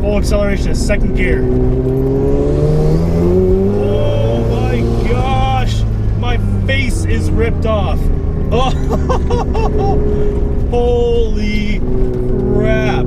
Full acceleration is second gear. Oh my gosh, my face is ripped off. Oh, holy crap.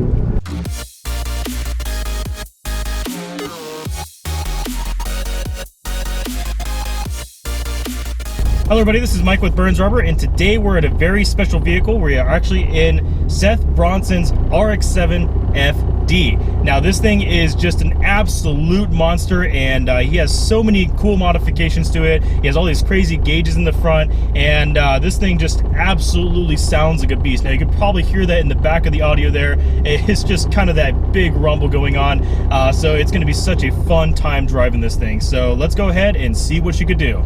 Hello everybody, this is Mike with Byrnz Rubber, and today we're at a very special vehicle. We are actually in Seth Bronson's RX7 FD. Now this thing is just an absolute monster, and he has so many cool modifications to it. He has all these crazy gauges in the front, and this thing just absolutely sounds like a beast. Now you can probably hear that in the back of the audio there. It's just kind of that big rumble going on, so it's going to be such a fun time driving this thing. So let's go ahead and see what you could do.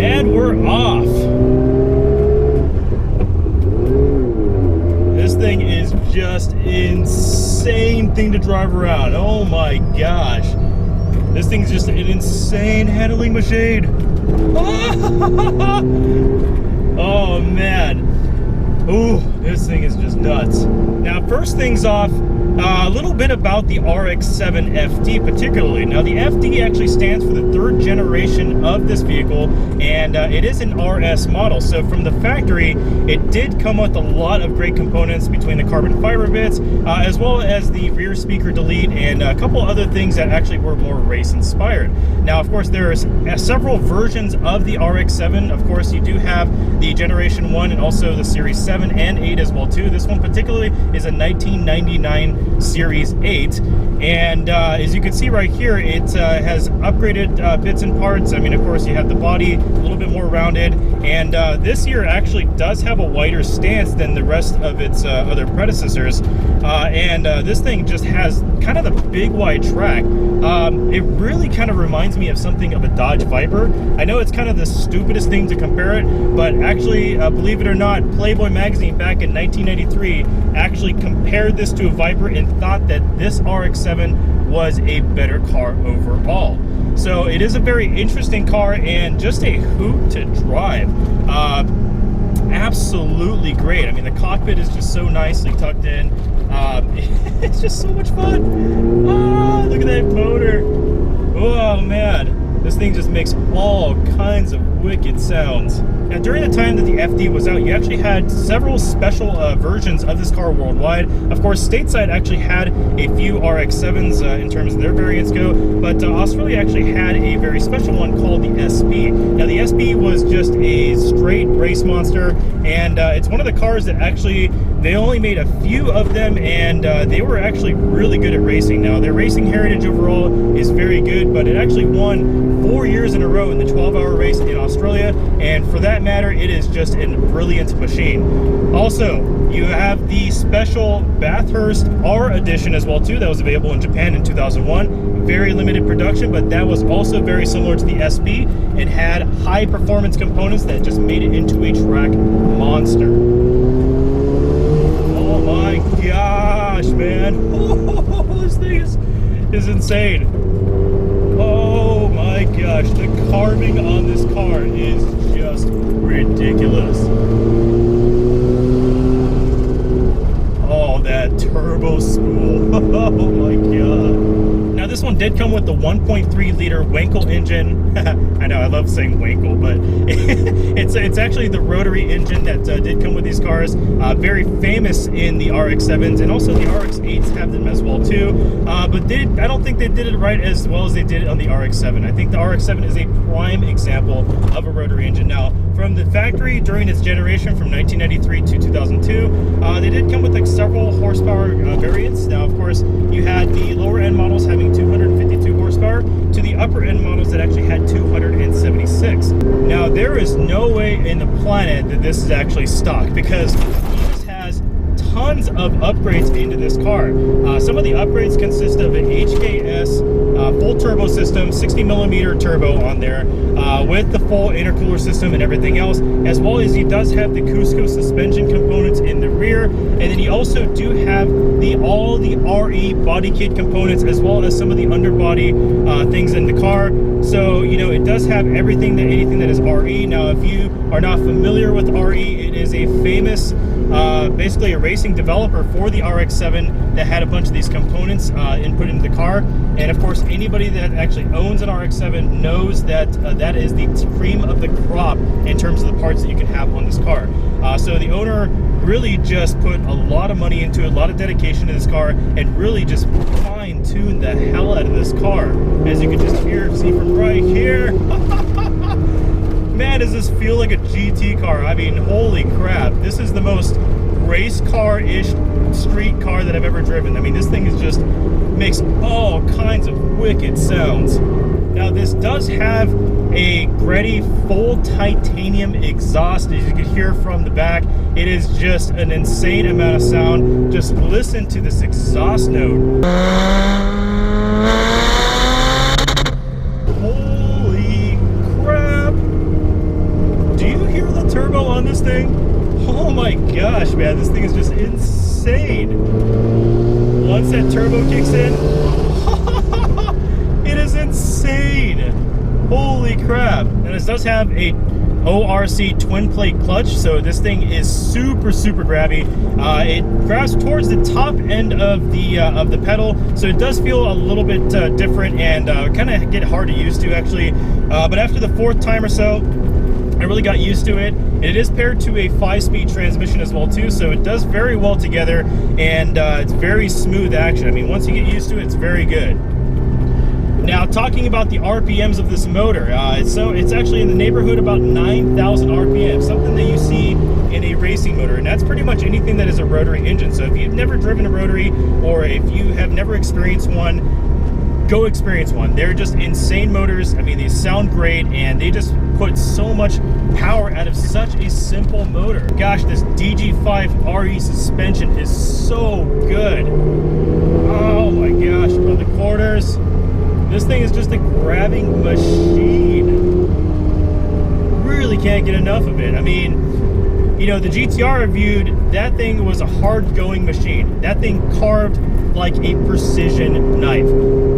And we're off. This thing is just insane thing to drive around. Oh my gosh. This thing's just an insane handling machine. Oh man. Ooh, this thing is just nuts. Now, first things off, a little bit about the RX7 FD particularly. Now, the FD actually stands for the third generation of this vehicle, and it is an RS model. So from the factory, it did come with a lot of great components between the carbon fiber bits, as well as the rear speaker delete, and a couple other things that actually were more race inspired. Now, of course, there's several versions of the RX7. Of course, you do have the Generation 1 and also the Series 7 and 8 as well too. This one particularly is a 1999 Series 8, and as you can see right here, it has upgraded bits and parts. I mean, of course, you have the body a little bit more rounded, and this year actually does have a wider stance than the rest of its other predecessors, and this thing just has kind of the big wide track. It really kind of reminds me of something of a Dodge Viper. I know it's kind of the stupidest thing to compare it, but actually, believe it or not, Playboy magazine back in 1993 actually compared this to a Viper and thought that this RX-7 was a better car overall. So it is a very interesting car and just a hoot to drive. Absolutely great. I mean, the cockpit is just so nicely tucked in. It's just so much fun. Oh, look at that motor. Oh man, this thing just makes all kinds of wicked sounds. Now, during the time that the FD was out, you actually had several special versions of this car worldwide. Of course, stateside actually had a few RX-7s in terms of their variants go, but Australia actually had a very special one called the SP. Now, the SP was just a straight race monster, and it's one of the cars that actually, they only made a few of them, and they were actually really good at racing. Now, their racing heritage overall is very good, but it actually won 4 years in a row in the 12-hour race in Australia, and for that matter, it is just a brilliant machine. Also, you have the special Bathurst R edition as well too, that was available in Japan in 2001. Very limited production, but that was also very similar to the SP. It had high performance components that just made it into a track monster. Oh my gosh, man. Oh, this thing is insane. Oh my gosh, the carving on this car is just ridiculous. Oh, that turbo spool. Oh my god. Now, this one did come with the 1.3 liter Wankel engine. I know, I love saying Wankel, but it's actually the Rotary engine that did come with these cars. Very famous in the RX-7s, and also the RX-8s have them as well too. But I don't think they did it right as well as they did it on the RX-7. I think the RX-7 is a prime example of a Rotary engine. Now, from the factory during its generation from 1993 to 2002. They did come with like several horsepower variants. Now, of course, you had the lower end models having 252 horsepower to the upper end models that actually had 276. Now, there is no way in the planet that this is actually stock, because this has tons of upgrades into this car. Some of the upgrades consist of an HKS full turbo system, 60mm turbo on there, with the full intercooler system and everything else, as well as he does have the Cusco suspension components in the rear, and then you also do have all the RE body kit components, as well as some of the underbody things in the car. So, you know, it does have anything that is RE. Now, if you are not familiar with RE, it is a famous, basically a racing developer for the RX7 that had a bunch of these components input into the car. And of course, anybody that actually owns an RX7 knows that that is the cream of the crop in terms of the parts that you can have on this car. So the owner really just put a lot of money into it, a lot of dedication to this car, and really just fine-tuned the hell out of this car. As you can just see from right here. Man, does this feel like a GT car? I mean, holy crap. This is the most race car-ish street car that I've ever driven. I mean, this thing is just makes all kinds of wicked sounds. Now, this does have a Greddy full titanium exhaust, as you can hear from the back. It is just an insane amount of sound. Just listen to this exhaust note. Holy crap! Do you hear the turbo on this thing? Oh my gosh, man, this thing is just insane. Once that turbo kicks in, it is insane. Holy crap. And this does have a ORC twin plate clutch, so this thing is super grabby. It grabs towards the top end of the pedal, so it does feel a little bit different and kind of get hard to use to actually. But after the fourth time or so, I really got used to it. It is paired to a 5-speed transmission as well too, so it does very well together, and it's very smooth action. I mean, once you get used to it, it's very good. Now, talking about the RPMs of this motor, so it's actually in the neighborhood about 9,000 RPM, something that you see in a racing motor, and that's pretty much anything that is a rotary engine. So if you've never driven a rotary, or if you have never experienced one, go experience one. They're just insane motors. I mean, they sound great, and they just put so much power out of such a simple motor. Gosh, this DG5 RE suspension is so good. Oh my gosh, from the corners, this thing is just a grabbing machine. Really can't get enough of it. I mean, you know, the GTR I reviewed, that thing was a hard-going machine. That thing carved like a precision knife.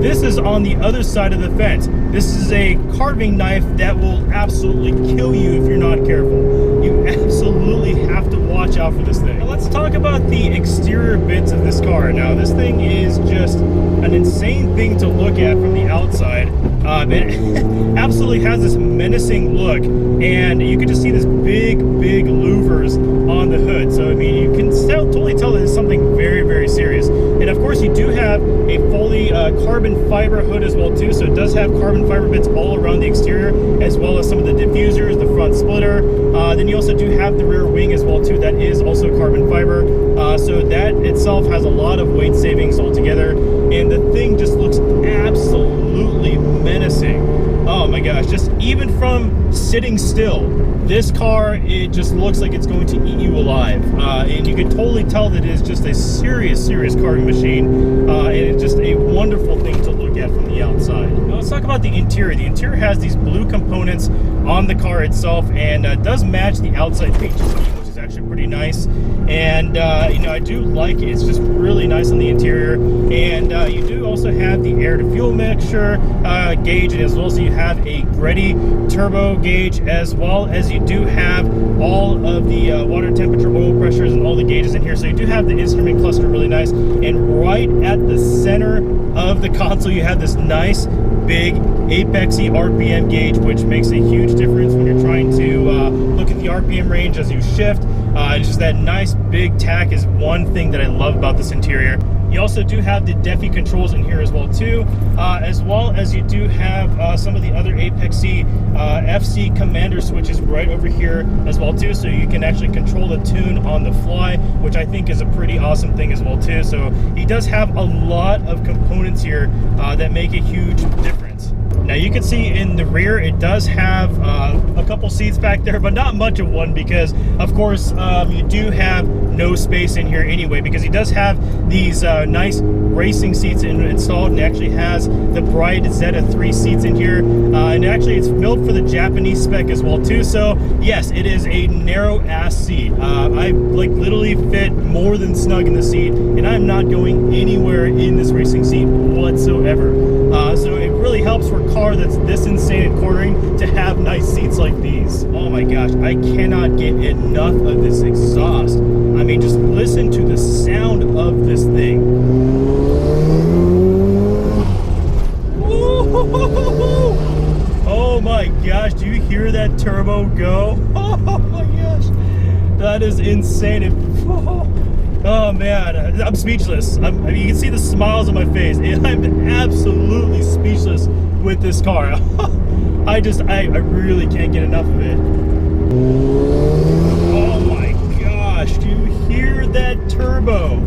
This is on the other side of the fence. This is a carving knife that will absolutely kill you if you're not careful. You absolutely have to watch out for this thing. Now let's talk about the exterior bits of this car. Now, this thing is just an insane thing to look at from the outside. It absolutely has this menacing look, and you can just see this big louvers on the hood. So I mean, you can totally tell that it's something very serious. And of course, you do have a fully carbon fiber hood as well too. So it does have carbon fiber bits all around the exterior, as well as some of the diffusers, the front splitter. Then you also do have the rear wing as well too. That is also carbon fiber. So that itself has a lot of weight savings altogether. And the thing just looks absolutely menacing. Oh my gosh, just even from sitting still, this car, it just looks like it's going to eat you alive. And you can totally tell that it is just a serious carving machine. And it's just a wonderful thing to look at from the outside. Now let's talk about the interior. The interior has these blue components on the car itself, and does match the outside paint scheme, which is actually pretty nice. And you know, I do like it. It's just really nice on the interior. And you do also have the air to fuel mixture gauge as well. So you have a Greddy turbo gauge, as well as you do have all of the water temperature, oil pressures, and all the gauges in here. So you do have the instrument cluster really nice. And right at the center of the console, you have this nice big Apexi RPM gauge, which makes a huge difference when you're trying to look at the RPM range as you shift. It's just that nice big tack is one thing that I love about this interior. You also do have the Defi controls in here as well as you do have some of the other Apexi FC commander switches right over here as well too, so you can actually control the tune on the fly, which I think is a pretty awesome thing as well too. So he does have a lot of components here that make a huge difference. Now you can see in the rear it does have a couple seats back there, but not much of one, because of course you do have no space in here anyway, because he does have these nice racing seats installed, and it actually has the bright Zeta 3 seats in here, and actually it's built for the Japanese spec as well too. So yes, it is a narrow ass seat. I like literally fit more than snug in the seat, and I'm not going anywhere in this racing seat whatsoever. So it really helps for a car that's this insane at cornering to have nice seats like these. Oh my gosh, I cannot get enough of this exhaust. I mean, just listen to the sound of this thing. Woo-hoo-hoo-hoo-hoo! Oh my gosh, do you hear that turbo go? Oh my gosh, that is insane. Oh man, I'm speechless. I mean, you can see the smiles on my face. I'm absolutely speechless with this car. I really can't get enough of it. Oh my gosh, do you hear that turbo?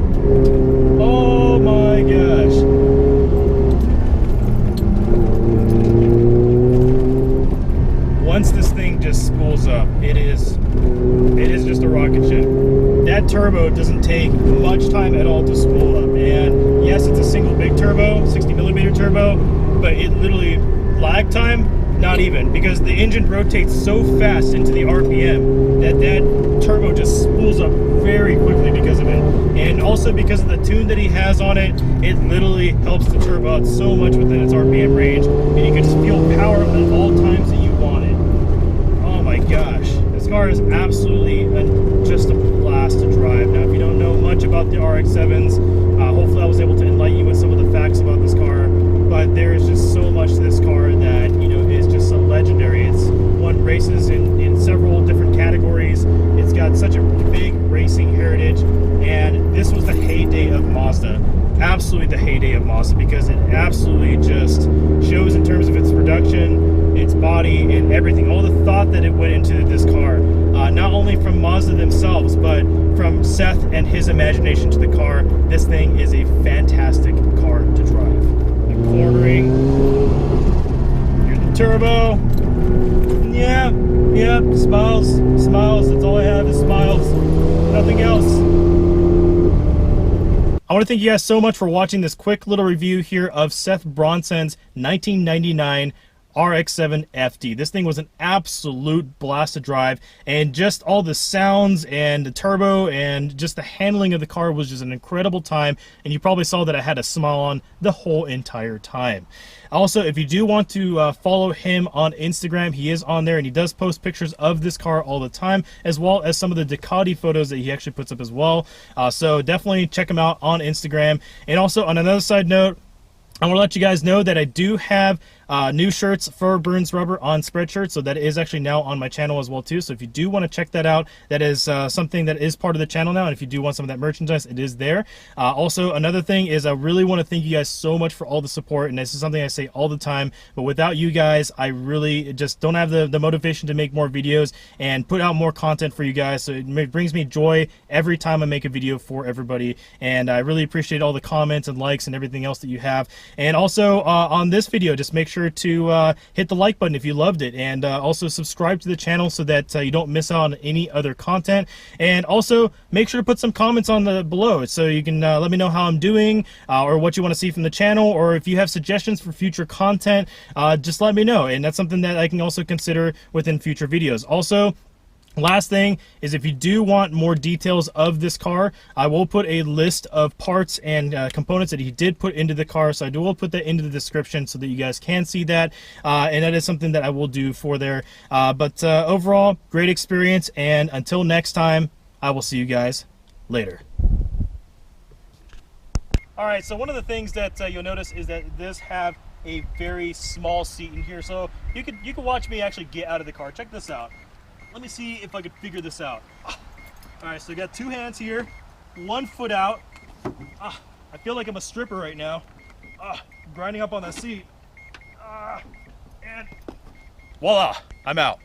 Oh my gosh. Once this thing just spools up, it is just a rocket ship. That turbo doesn't take much time at all to spool up, and yes, it's a single big turbo, 60mm turbo, but it literally, lag time, not even, because the engine rotates so fast into the RPM that turbo just spools up very quickly because of it. And also because of the tune that he has on it, it literally helps the turbo out so much within its RPM range, and you can just feel power at all times that you want it. Oh my gosh, this car is absolutely just a blast to drive. Now, if you don't know much about the RX-7s, hopefully I was able to enlighten you with some of the facts about this car, but there is just so much to this car that, you know, is just so legendary. It's won races in several different categories. It's got such a big racing heritage, and this was the heyday of Mazda. Absolutely the heyday of Mazda, because it absolutely just shows in terms of its production, its body, and everything, all the thought that it went into this car, not only from Mazda themselves, but from Seth and his imagination to the car. This thing is a fantastic car to drive. The cornering, here's the turbo. Yeah, smiles, that's all I have is smiles, nothing else. I want to thank you guys so much for watching this quick little review here of Seth Bronson's 1999 RX7 FD. This thing was an absolute blast to drive, and just all the sounds and the turbo and just the handling of the car was just an incredible time, and you probably saw that I had a smile on the whole entire time. Also, if you do want to follow him on Instagram, he is on there, and he does post pictures of this car all the time, as well as some of the Ducati photos that he actually puts up as well. So definitely check him out on Instagram. And also, on another side note, I want to let you guys know that I do have new shirts for Byrnz Rubber on Spreadshirt, so that is actually now on my channel as well too. So if you do want to check that out, that is something that is part of the channel now, and if you do want some of that merchandise, it is there. Also, another thing is I really want to thank you guys so much for all the support, and this is something I say all the time, but without you guys, I really just don't have the motivation to make more videos and put out more content for you guys. So it brings me joy every time I make a video for everybody, and I really appreciate all the comments and likes and everything else that you have. And also on this video, just make sure to hit the like button if you loved it, and also subscribe to the channel so that you don't miss out on any other content. And also make sure to put some comments on the below so you can let me know how I'm doing, or what you want to see from the channel, or if you have suggestions for future content, just let me know, and that's something that I can also consider within future videos. Also, last thing is, if you do want more details of this car, I will put a list of parts and components that he did put into the car, so I will put that into the description so that you guys can see that, and that is something that I will do for there. But overall, great experience, and until next time, I will see you guys later. Alright, so one of the things that you'll notice is that it does have a very small seat in here, so you could watch me actually get out of the car. Check this out. Let me see if I could figure this out. All right, so I got two hands here, 1 foot out. I feel like I'm a stripper right now. Grinding up on that seat. And voila, I'm out.